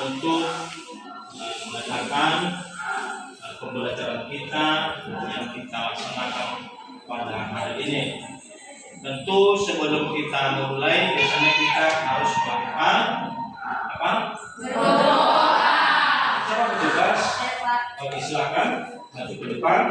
untuk mengadakan pembelajaran kita yang kita laksanakan pada hari ini. Tentu sebelum kita mulai, biasanya kita harus melakukan apa? Berdoa. Siapa bertugas? Oke, silakan maju ke depan.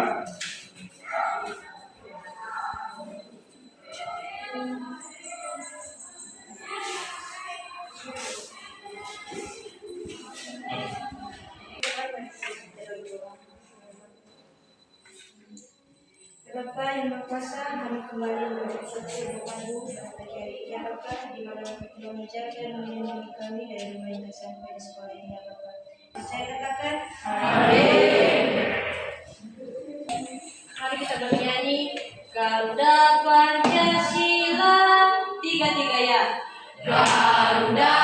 Bapa yang berkuasa, kami kembali mengucap syukur kepadamu pada pagi hari ini, ya Bapa, di mana Engkau menjaga dan melindungi kami dari rumah yang sampai di sekolah ini, ya Bapa. Saya katakan, Amin. Mari kita bernyanyi Garuda Pancasila, tiga-tiga ya. Garuda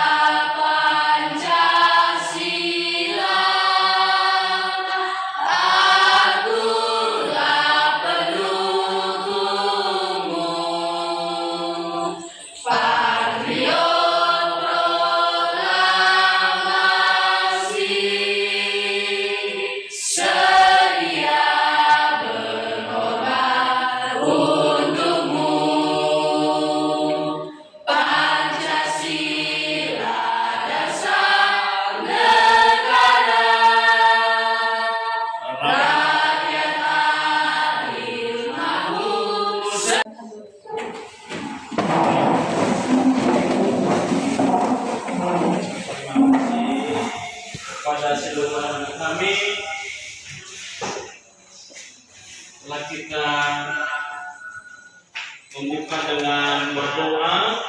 pada seluruh kami, telah kita membuka dengan berdoa.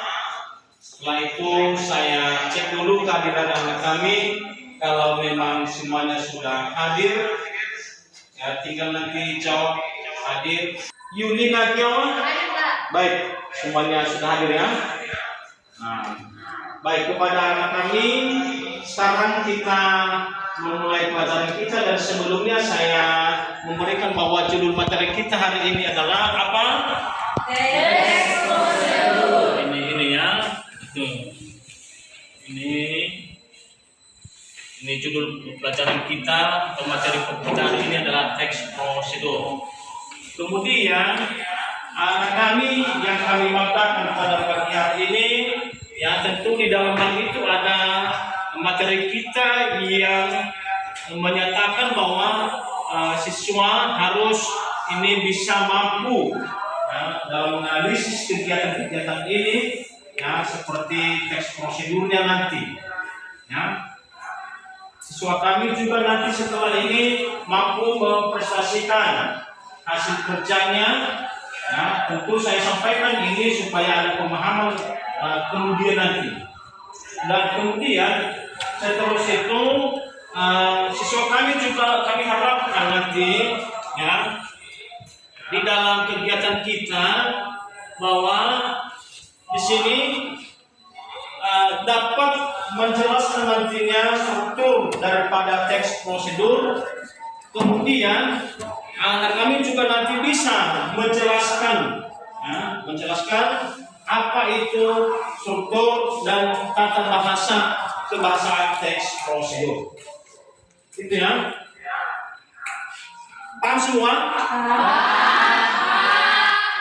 Setelah itu saya cek dulu kehadiran anak kami. Kalau memang semuanya sudah hadir, ya tinggal nanti jawab hadir. Yuli Nagiawan, baik, semuanya sudah hadir ya. Nah, baik, kepada anak kami, sekarang kita memulai pelajaran kita, dan sebelumnya saya memberikan bahwa judul materi kita hari ini adalah apa? Teks prosedur. Ini ya, itu. Ini judul pelajaran kita atau materi kita hari ini adalah teks prosedur. Kemudian anak kami yang kami matakan pada pagi hari ini, ya tentu di dalam hal itu ada materi kita yang menyatakan bahwa siswa harus ini bisa mampu ya, dalam menganalisis kegiatan-kegiatan ini, ya seperti teks prosedurnya nanti. Ya. Siswa kami juga nanti setelah ini mampu memprestasikan hasil kerjanya. Ya, tentu saya sampaikan ini supaya ada pemahaman kemudian nanti. Dan kemudian seterusnya itu siswa kami juga kami harapkan nanti ya di dalam kegiatan kita bahwa di sini dapat menjelaskan nantinya struktur daripada teks prosedur. Kemudian anak kami juga nanti bisa menjelaskan apa itu struktur dan tata bahasa kebahasaan teks prosedur. Itu ya. Paham semua?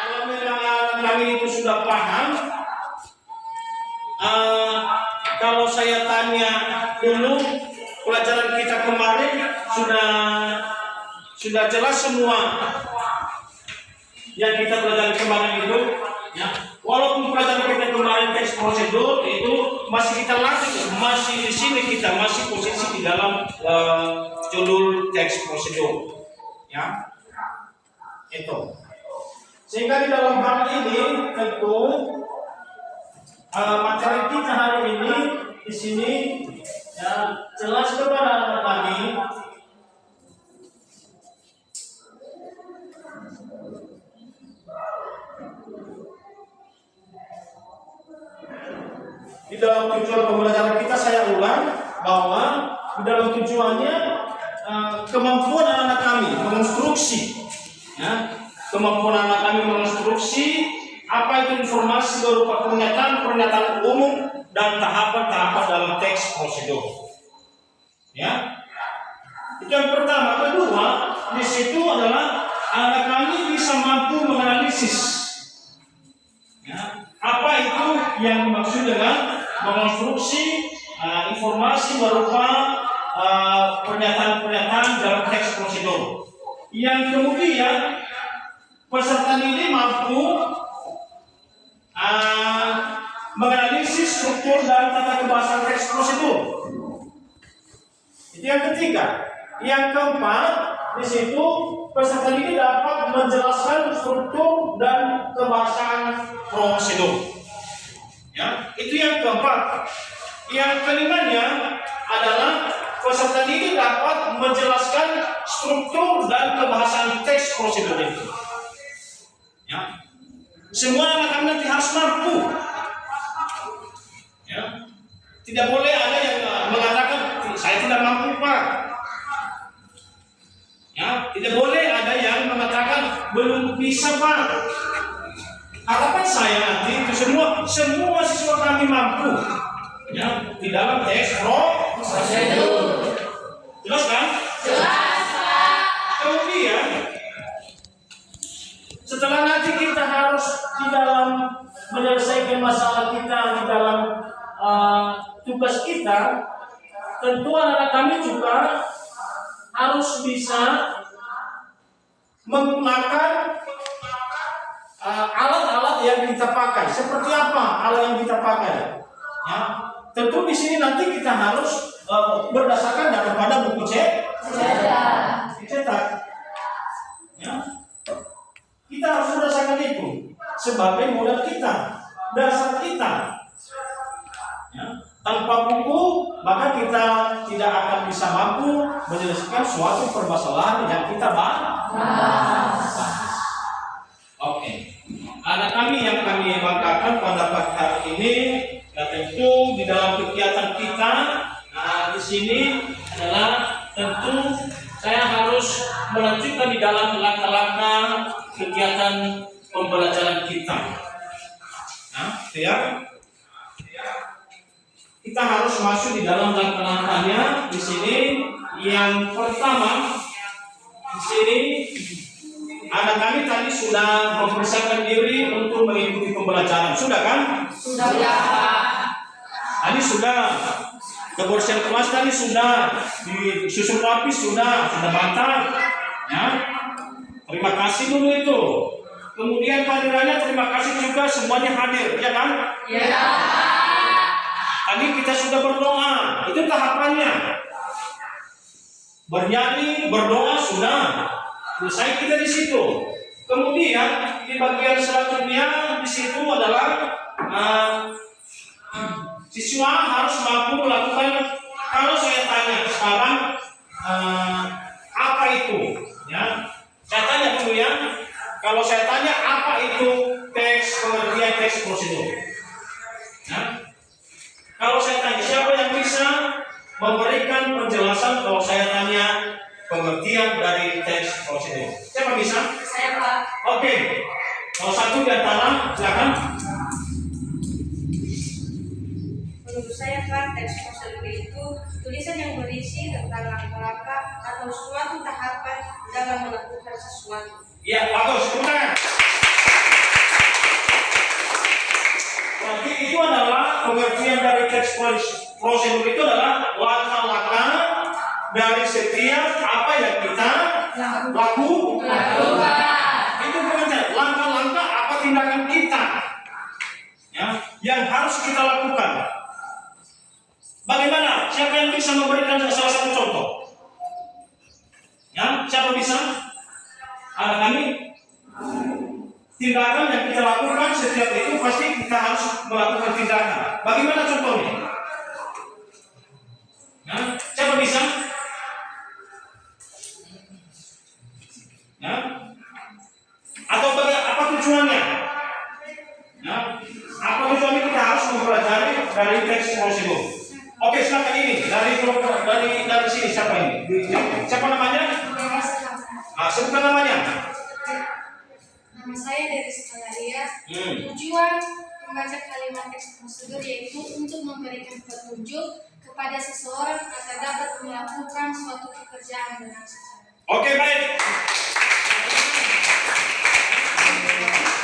Kalau memang kami itu sudah paham, kalau saya tanya dulu pelajaran kita kemarin sudah jelas semua yang kita pelajari kemarin itu, ya. Walaupun pelajaran kita kemarin teks prosedur itu masih kita latih, masih di sini kita masih posisi di dalam judul teks prosedur, ya. Itu. Sehingga di dalam hal ini tentu materi kita hari ini di sini ya jelas kepada anak kami di dalam tujuan pembelajaran kita. Saya ulang bahwa di dalam tujuannya kemampuan anak kami mengonstruksi, ya, kemampuan anak kami mengonstruksi apa itu informasi berupa pernyataan umum dan tahapan-tahapan dalam teks prosedur. Ya, itu yang pertama. Kedua, di situ adalah anak kami bisa mampu menganalisis. Ya, apa itu yang dimaksud dengan mengonstruksi informasi berupa pernyataan-pernyataan dalam teks prosedur. Yang kemudian peserta didik mampu menganalisis struktur dan tata kebahasan teks prosedur. Itu yang ketiga. Yang keempat, di situ peserta didik dapat menjelaskan struktur dan kebahasaan prosedur. Ya, itu yang keempat. Yang kelimanya adalah peserta didik dapat menjelaskan struktur dan kebahasaan teks prosedur itu. Ya, semua anak nanti harus mampu. Ya, tidak boleh ada yang mengatakan saya tidak mampu Pak. Ya, tidak boleh ada yang mengatakan belum bisa Pak. Harapan saya nanti ke semua siswa kami mampu. Ya, di dalam teks prosedur. Jelas kan? Jelas Pak. Kemudian setelah nanti kita harus di dalam menyelesaikan masalah kita di dalam tugas kita, tentu anak kami juga harus bisa menggunakan alat-alat yang kita pakai. Seperti apa alat yang kita pakai? Ya, tentu di sini nanti kita harus berdasarkan daripada buku cetak. Ya, kita harus berdasarkan itu sebagai modal kita, dasar kita. Ya, tanpa buku maka kita tidak akan bisa mampu menyelesaikan suatu permasalahan yang kita bahas. Oke. Anak kami yang kami banggakan pada pagi hari ini, ya tentu di dalam kegiatan kita di sini adalah tentu saya harus melanjutkan di dalam langkah-langkah kegiatan pembelajaran kita. Nah, ya. Kita harus masuk di dalam langkah-langkahnya di sini. Yang pertama, di sini anak kami tadi sudah mempersiapkan diri untuk mengikuti pembelajaran. Sudah kan? Sudah. Tadi sudah. Kebersihan kelas tadi sudah. Disusun rapi sudah mantap. Ya. Terima kasih dulu itu. Kemudian kehadirannya terima kasih juga semuanya hadir, ya kan? Ya. Tadi kita sudah berdoa, itu tahapannya. Bernyanyi, berdoa sudah. Selesai kita di situ. Kemudian di bagian selanjutnya di situ adalah siswa harus mampu melakukan. Kalau saya tanya sekarang apa itu? Ya, saya tanya dulu ya. Kalau saya tanya apa itu teks pengertian teks prosedur? Ya. Kalau saya tanya siapa yang bisa memberikan penjelasan kalau saya tanya pengertian dari teks prosedur? Siapa bisa? Saya Pak. Oke. Kalau satu di antara, silakan. Menurut saya Pak, teks prosedur itu tulisan yang berisi tentang langkah-langkah atau suatu tahapan dalam melakukan sesuatu. Ya, bagus. Benar. Berarti itu adalah pengertian dari teks prosedur itu adalah langkah-langkah dari setiap apa yang kita lakukan. Itu pengertian langkah-langkah apa tindakan kita, ya, yang harus kita lakukan. Bagaimana? Siapa yang bisa memberikan salah satu contoh? Ya, siapa bisa? Ada kami. Tindakan yang kita lakukan setiap itu pasti kita harus melakukan tindakan. Bagaimana contohnya? Nah, siapa bisa? Nah, atau apa tujuannya? Nah, apa tujuannya kita harus mempelajari dari teks prosedur? Oke, silakan ini dari sini siapa ini? Siapa namanya? Sebutkan namanya. Nama saya dari Skalaria. Tujuan membaca kalimat teks prosedur yaitu untuk memberikan petunjuk kepada seseorang agar dapat melakukan suatu pekerjaan dengan seksama. Oke, baik.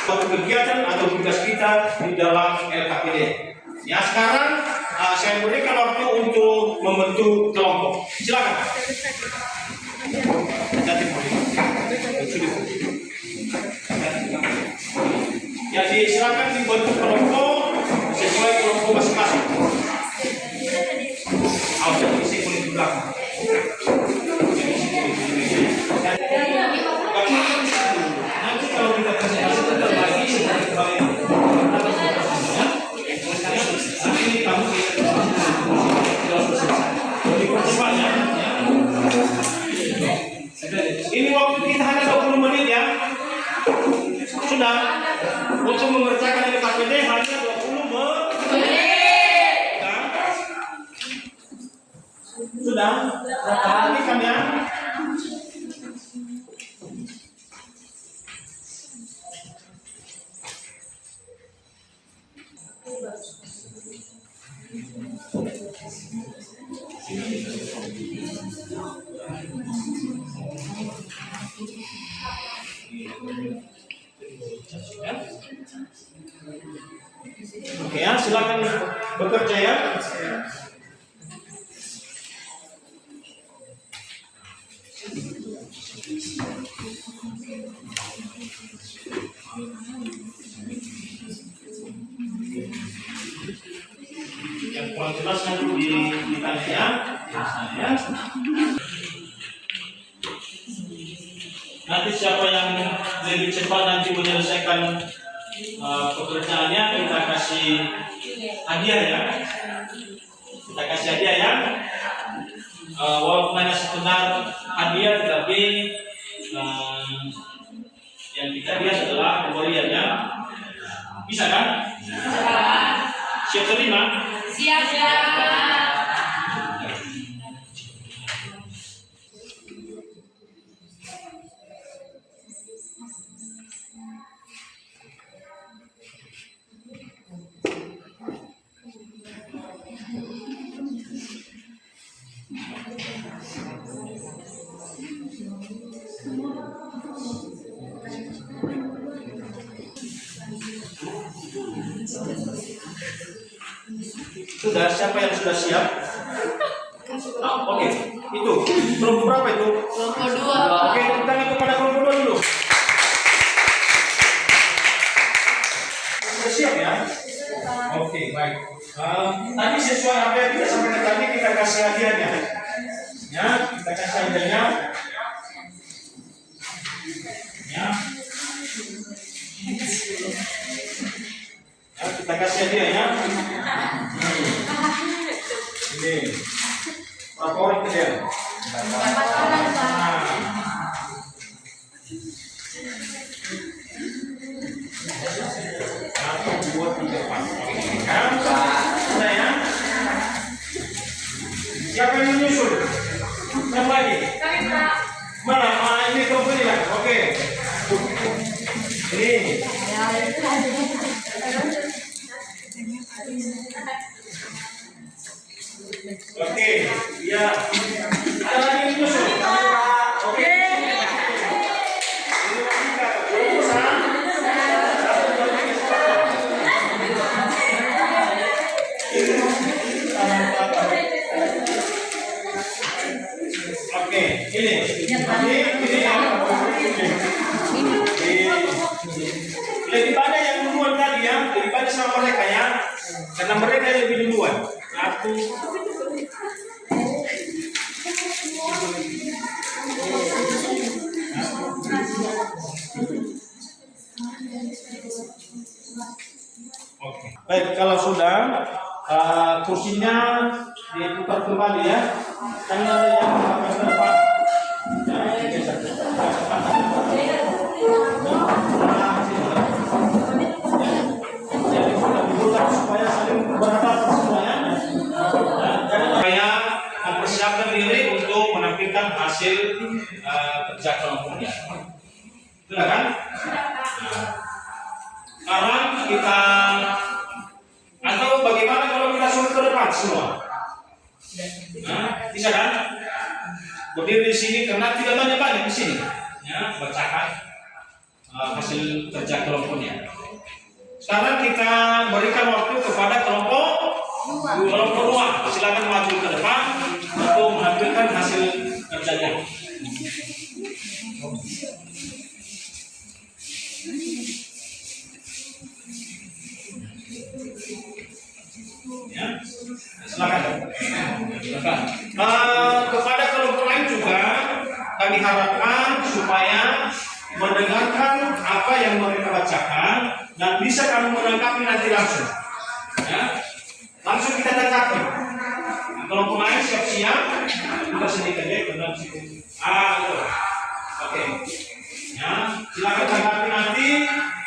Suatu kegiatan atau tugas kita di dalam LKPD. Ya, sekarang saya berikan waktu untuk membentuk kelompok. Silakan. Jadi silakan dibentuk kelompok sesuai kelompok masing-masing. Isi kulit di belakang. Nanti kalau kita presentasi lagi seperti ini kamu dipercepat ya. Ini waktu kita hanya 20 menit ya. Sudah. Untuk mengerjakan LKPD hanya 20 menit. Sudah. Perhatikan ya. Oke ya, silakan bekerja ya. Yang kurang jelas nanti ditanya ya. Nanti siapa yang lebih cepat nanti menyelesaikan pekerjaannya kita kasih hadiah ya. Kita kasih hadiah ya. Walaupun hanya sekedar hadiah, tetapi yang kita lihat adalah pemberiannya. Bisa kan? Siap terima? Siap. Sudah, siapa yang sudah siap? Oke. Itu kelompok berapa itu? Kelompok 2. Oke, tepuk tangan kepada kelompok 2 dulu. Sudah siap ya? Oke, baik. Tadi sesuai apa yang kita sampaikan tadi, kita kasih hadiahnya. Ya, kita kasih hadiahnya. Ya. Ya, kita kasih hadiah ya. Ini berapa orang kalian? 4 orang, Pak. Satu, dua, tiga, empat. Sudah ya. Siapa yang menyusul? Siapa lagi? Kami, Pak. Mana? Ini kelompok ini lah. Oke. Ini. Oke, ya. Ada lagi yang menyusul. Oke. Ini kita kelompok Oke, ini lebih banyak yang duluan tadi ya, lebih banyak sama mereka ya, karena mereka yang lebih duluan. Satu. Oke, baik kalau sudah kursinya diputar kembali ya. Kan ada yang akan depan. Jadi sudah diputar supaya saling berhadapan semuanya. Supaya mempersiapkan diri untuk menampilkan hasil kerja kelompoknya. Sudah kan? Sekarang kita atau bagaimana kalau kita suruh ke depan semua? Nah, bisa kan? Berdiri di sini karena tidak banyak di sini. Ya, bacakan hasil kerja kelompoknya. Sekarang kita berikan waktu kepada kelompok dua. Silakan maju ke depan untuk menampilkan hasil kerjanya. Ya, silakan. Kepada kelompok lain juga kami harapkan supaya mendengarkan apa yang mereka bacakan dan bisa kami menanggapi nanti langsung. Ya, langsung kita tanggapi. Kelompok lain siap-siap. Kita sedikit ya, benar situ. Itu. Oke. Ya, silakan tanggapi nanti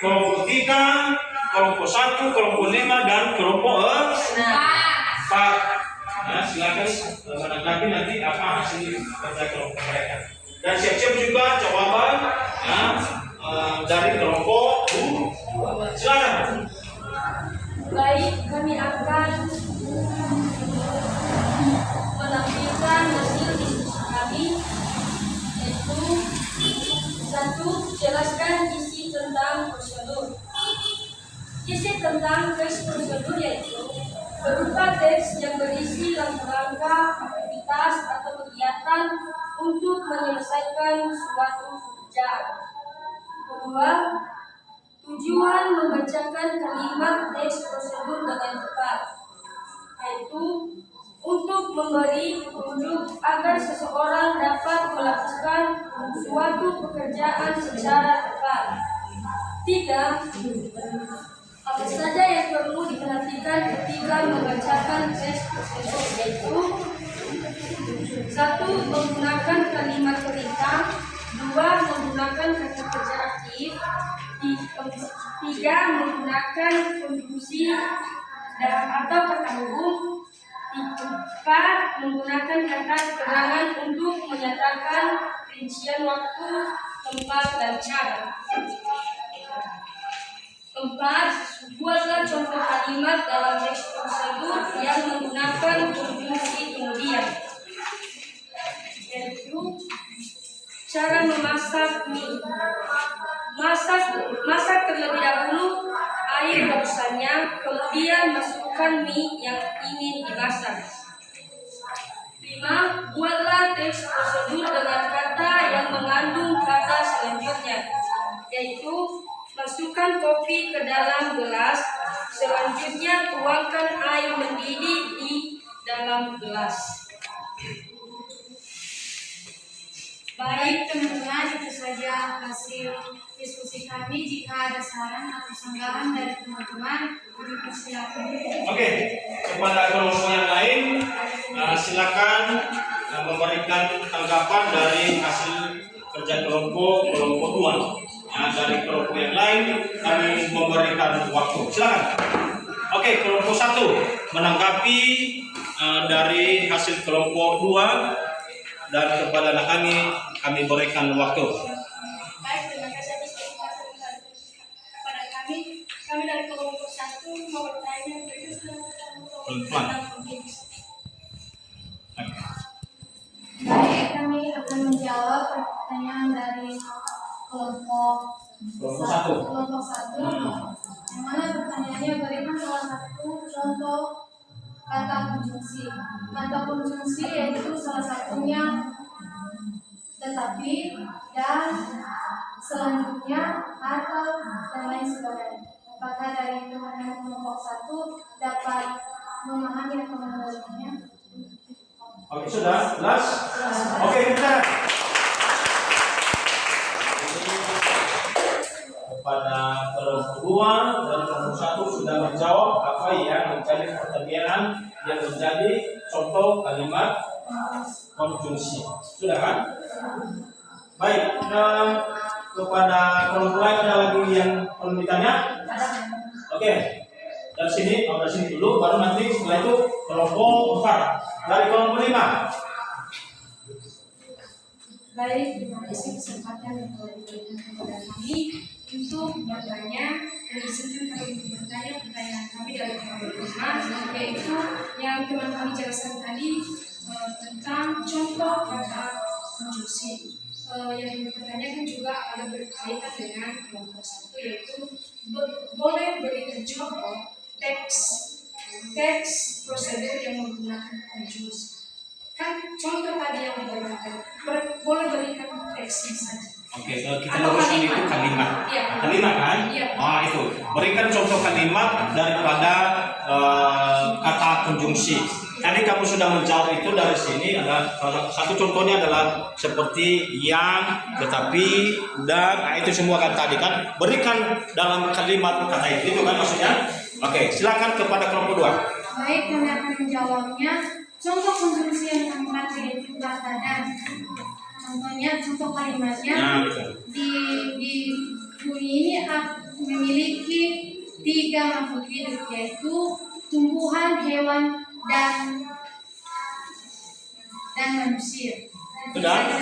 kelompok 3, kelompok 1, kelompok 5 dan kelompok 4. Ya, silakan menanggapi nanti apa hasil kerja kelompok mereka. Dan siap-siap juga jawaban dari kelompok 2. Silakan. Baik, kami akan menampilkan hasil diskusi kami, yaitu 1. Jelaskan isi tentang prosedur. Isi tentang teks prosedur yaitu berupa teks yang berisi langkah-langkah aktivitas atau kegiatan untuk menyelesaikan suatu pekerjaan. 2. Tujuan membacakan kalimat teks prosedur dengan tepat, yaitu untuk memberi petunjuk agar seseorang dapat melakukan suatu pekerjaan secara tepat. 3. Apa saja yang perlu diperhatikan ketika membacakan teks prosedur, yaitu 1. Menggunakan kalimat perintah. 2. Menggunakan kata kerja aktif. 3. Menggunakan konjungsi atau kata hubung. 4. Menggunakan kata keterangan untuk menyatakan rincian waktu, tempat, dan cara. 4. Buatlah contoh kalimat dalam teks prosedur yang menggunakan konjungsi kemudian, yaitu cara memasak mie. Masak terlebih dahulu air rebusannya, kemudian masukkan mie yang ingin dimasak. 5. Buatlah teks prosedur dengan kata yang mengandung kata selanjutnya, yaitu masukkan kopi ke dalam gelas, selanjutnya tuangkan air mendidih di dalam gelas. Baik teman-teman, itu saja hasil diskusi kami. Jika ada saran atau sanggahan dari teman-teman, kami persilakan. Oke, kepada kelompok yang lain, silakan memberikan tanggapan dari hasil kerja kelompok 2. Dari kelompok yang lain, kami memberikan waktu. Silakan. Oke, kelompok 1 menanggapi dari hasil kelompok 2 dan kepada anak kami berikan waktu. Baik, terima kasih atas kesempatan kepada kami. Kami dari kelompok 1 mau bertanya Pelan-pelan. Baik, kami akan menjawab pertanyaan dari kelompok 1. Yang mana pertanyaannya, berikan salah satu contoh kata konjungsi. Kata konjungsi yaitu salah satunya tetapi, dan selanjutnya atau dan lain sebagainya. Apakah dari teman-teman kelompok 1 dapat memahami atau mengertinya? Oke, sudah jelas? Oke, kita kepada kelompok 2 dan kelompok 1 sudah menjawab apa yang menjadi pertanyaan yang menjadi contoh kalimat konjungsi. Sudah kan? Baik, kepada kelompok lain ada lagi yang perlu ditanya? Oke, dari sini dulu, baru nanti setelah itu kelompok 4. Dari kelompok 5. Baik, terima kasih kesempatan yang telah diberikan kepada kami. untuk bertanya dan izinkan kami untuk bertanya pertanyaan kami dari kelompok 5, yaitu yang teman kami jelaskan tadi tentang contoh kata konjungsi. Yang dipertanyakan juga ada berkaitan dengan kelompok 1, yaitu boleh berikan contoh teks prosedur yang menggunakan konjungsi. Kan contoh tadi yang diberikan boleh berikan teksnya saja. Oke, kita luruskan itu kalimat. Iya. Kalimat kan? Iya. Itu. Berikan contoh kalimat daripada kata konjungsi. Tadi kamu sudah menjawab itu dari sini. Ada satu contohnya adalah seperti yang, tetapi, dan. Nah, itu semua kan tadi kan. Berikan dalam kalimat kata itu kan maksudnya. Oke, silakan kepada kelompok 2. Baik, kami akan menjawabnya. Contoh konjungsi yang kami pakai yaitu kata dan. Contohnya, contoh kalimatnya di bumi ini memiliki 3 makhluk hidup, yaitu tumbuhan, hewan, dan manusia. Sudah?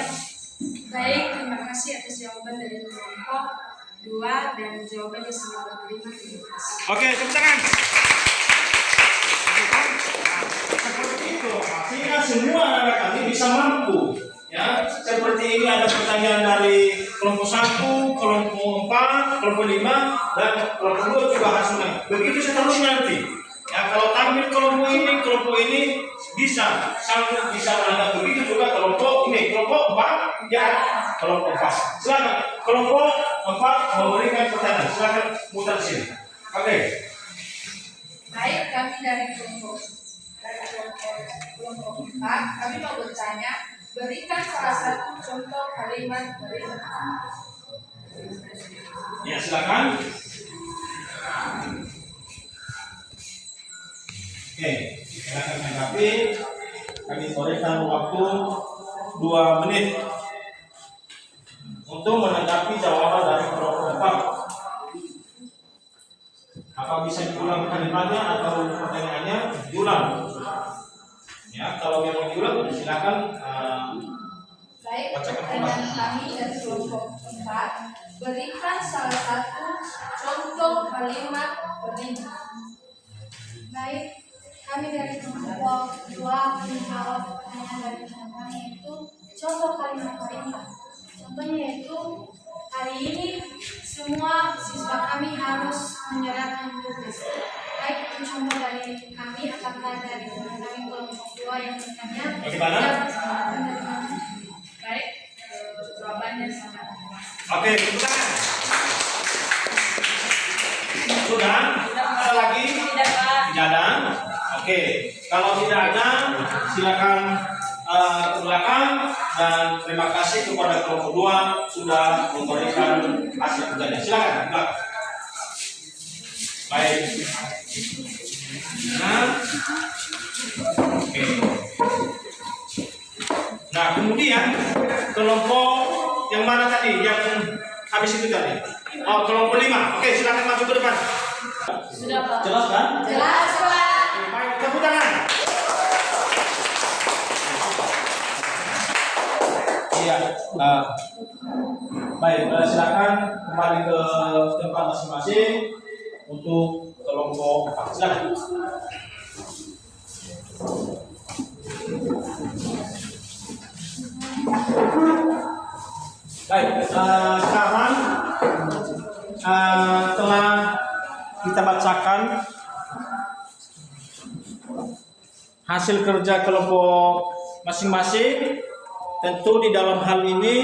Baik, terima kasih atas jawaban dari kelompok 2 dan jawabannya sangat berterima kasih. Oke, tepuk tangan. Seperti itu, artinya semua anak kami bisa mampu. Ya, seperti ini ada pertanyaan dari kelompok 1, kelompok 4, kelompok 5, dan kelompok 2 juga harus menang. Begitu seterusnya nanti. Ya, kalau tampil kelompok ini bisa sanggup bisa menangkap. Begitu juga kelompok 4, ya, kelompok 4. Silakan kelompok 4 memberikan pertanyaan. Silakan mutar sini. Oke. Baik, kami dari kelompok 4, kami mau bertanya, berikan salah satu contoh kalimat berikut. Ya, silakan. Oke, silakan tanggapi. Kami berikan waktu 2 menit untuk menanggapi jawaban dari kelompok 4. Apa bisa diulang kalimatnya atau pertanyaannya diulang? Ya, kalau memang diulang, silakan. Baik, pertanyaan kami dari kelompok 4, berikan salah satu contoh kalimat berikut. Baik, kami dari kelompok 2 menjawab pertanyaan dari teman kami, yaitu contoh kalimat perintah. Contohnya yaitu hari ini semua siswa kami harus menyerahkan tugas. Baik, itu contoh dari kami. Apakah dari teman kami kelompok 2 yang bertanya? Bagaimana? Baik, jawabannya sangat. Oke, tepuk tangan. Sudah? Ada lagi? Tidak, Pak. Tidak ada? Oke, kalau tidak ada, silakan ke belakang, dan terima kasih kepada kelompok 2 sudah memberikan hasil kerjanya. Silakan ke belakang. Baik. Nah, oke. Nah, kemudian kelompok yang mana tadi? Yang habis itu tadi? Oh, kelompok 5. Oke, silakan maju ke depan. Sudah, Pak. Jelas kan? Jelas, Pak. Baik, tepuk tangan. Iya. Baik, silakan kembali ke tempat masing-masing untuk kelompok 4. Silakan. Baik, sekarang telah kita bacakan hasil kerja kelompok masing-masing. Tentu di dalam hal ini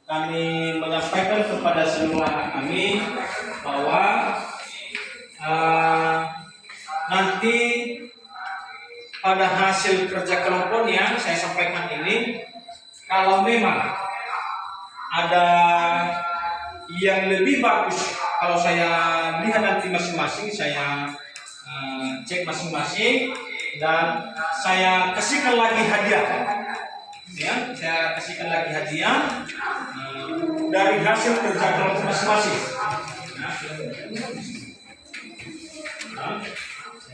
kami menyampaikan kepada seluruh anak kami bahwa nanti pada hasil kerja kelompoknya saya sampaikan ini, kalau memang ada yang lebih bagus, kalau saya lihat nanti masing-masing, saya cek masing-masing dan saya kasihkan lagi hadiah. Ya, saya kasihkan lagi hadiah dari hasil kerja kelompok masing-masing.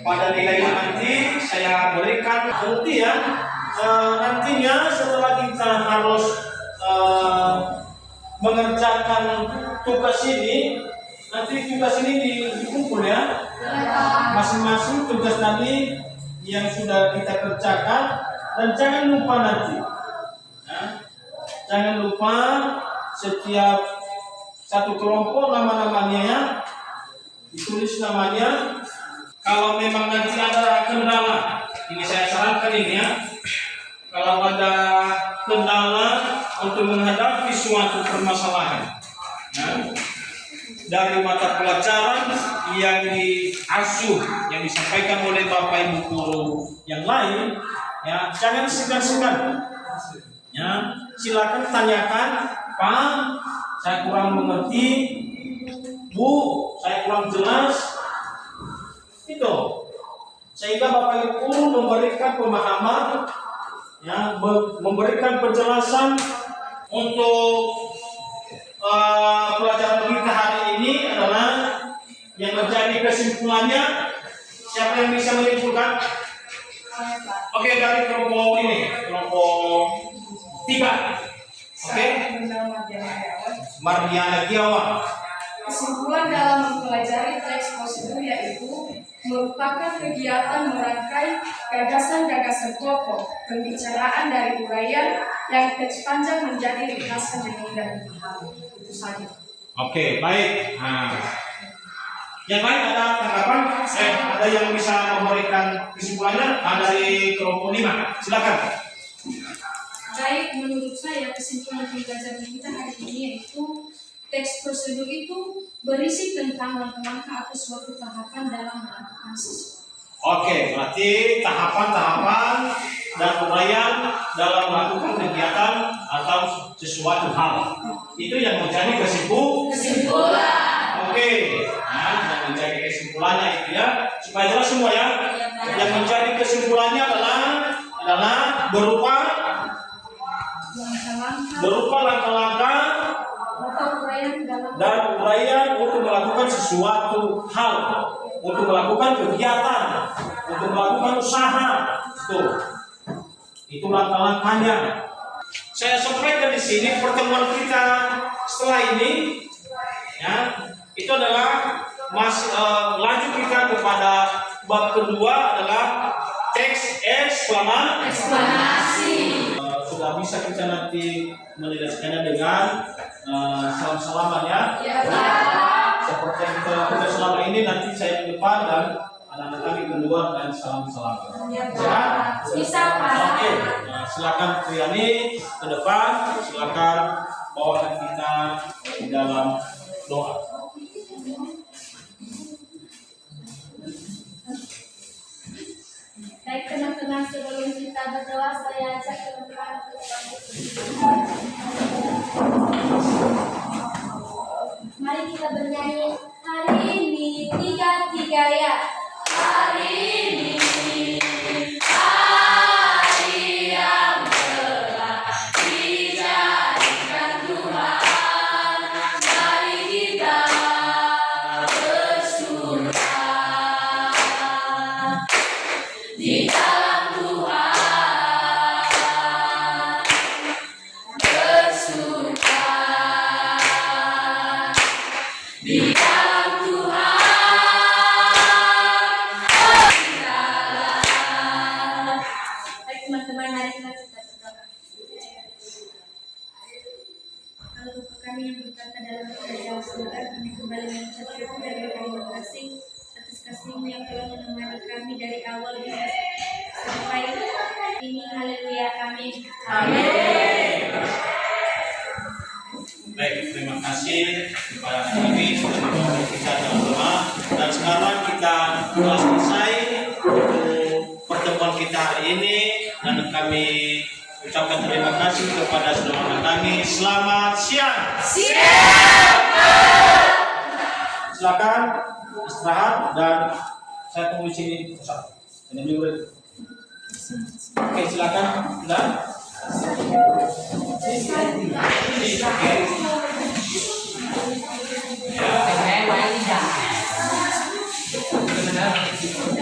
Pada nilainya nanti saya berikan nantinya setelah kita harus mengerjakan tugas ini, nanti tugas ini dikumpul ya. Masing-masing tugas tadi yang sudah kita kerjakan, dan jangan lupa nanti. Ya. Jangan lupa setiap satu kelompok nama-namanya ya, ditulis namanya. Kalau memang nanti ada kendala, ini saya sarankan ini ya. Kalau ada kendala untuk menghadapi suatu permasalahan, ya, dari mata pelajaran yang diasuh, yang disampaikan oleh Bapak Ibu guru yang lain, ya, jangan segan-segan. Ya, silakan tanyakan, Pak, saya kurang mengerti, Bu, saya kurang jelas. Itu, sehingga Bapak Ibu guru memberikan pemahaman, ya, memberikan penjelasan untuk pelajaran kita hari ini adalah yang menjadi kesimpulannya. Siapa yang bisa menyimpulkan? Oke, dari kelompok ini, kelompok 3. Oke, Mardiana Giawan. Kesimpulan dalam mempelajari teks prosedur yaitu merupakan kegiatan merangkai gagasan-gagasan pokok pembicaraan dari uraian yang teks panjang menjadi ringkasan dengan mudah dipahami. Itu saja. Oke, baik. Nah, yang lain ada tanggapan? Ada yang bisa memberikan kesimpulannya? Dari kelompok 5, silakan. Baik, menurut saya kesimpulan pembelajaran kita hari ini yaitu teks prosedur itu berisi tentang langkah-langkah atau suatu tahapan dalam melakukan sesuatu. Oke, berarti tahapan-tahapan dan uraian dalam melakukan kegiatan atau sesuatu hal. Itu yang menjadi kesimpulan. Oke, nah, yang menjadi kesimpulannya itu ya, supaya jelas semua ya. Yang menjadi kesimpulannya adalah berupa langkah-langkah dan uraian untuk melakukan sesuatu hal, untuk melakukan kegiatan, untuk melakukan usaha. Itu langkah-langkahnya. Saya sampaikan di sini pertemuan kita setelah ini, ya, itu adalah lanjut kita kepada bab kedua adalah teks eksplanasi. Sudah bisa kita nanti menjelaskannya dengan salam-salaman ya. Seperti yang kita lakukan selama ini, nanti saya di depan dan anak-anak kami keluar dan salam-salaman. Ya, bisa Pak. Oke, silakan Priyani ke depan, silakan bawakan kita di dalam doa. Baik teman-teman, sebelum kita berdoa, saya ajak teman-teman untuk mari kita bernyanyi hari ini 3-3 ya. Hari ini hari yang telah dijadikan Tuhan, mari kita bersuka di dalam Tuhan, bersuka di dalam Tuhan. Baik teman-teman, mari kita berdoa. Kalau Bapa kami yang berkata dalam kerajaan surga, kami kembali mengucap syukur dan berterima kasih atas kasih-Mu yang telah menemani kami dari awal hingga sampai ini. Haleluya, amin. Amin. Baik, terima kasih kepada kami sudah membawa kita dalam doa. Dan sekarang kita telah selesai untuk pertemuan kita hari ini, dan kami ucapkan terima kasih kepada saudara kami. Selamat siang. Silakan istirahat dan saya tunggu di sini. Ini dulu. Oke, silakan. Sudah. Ya.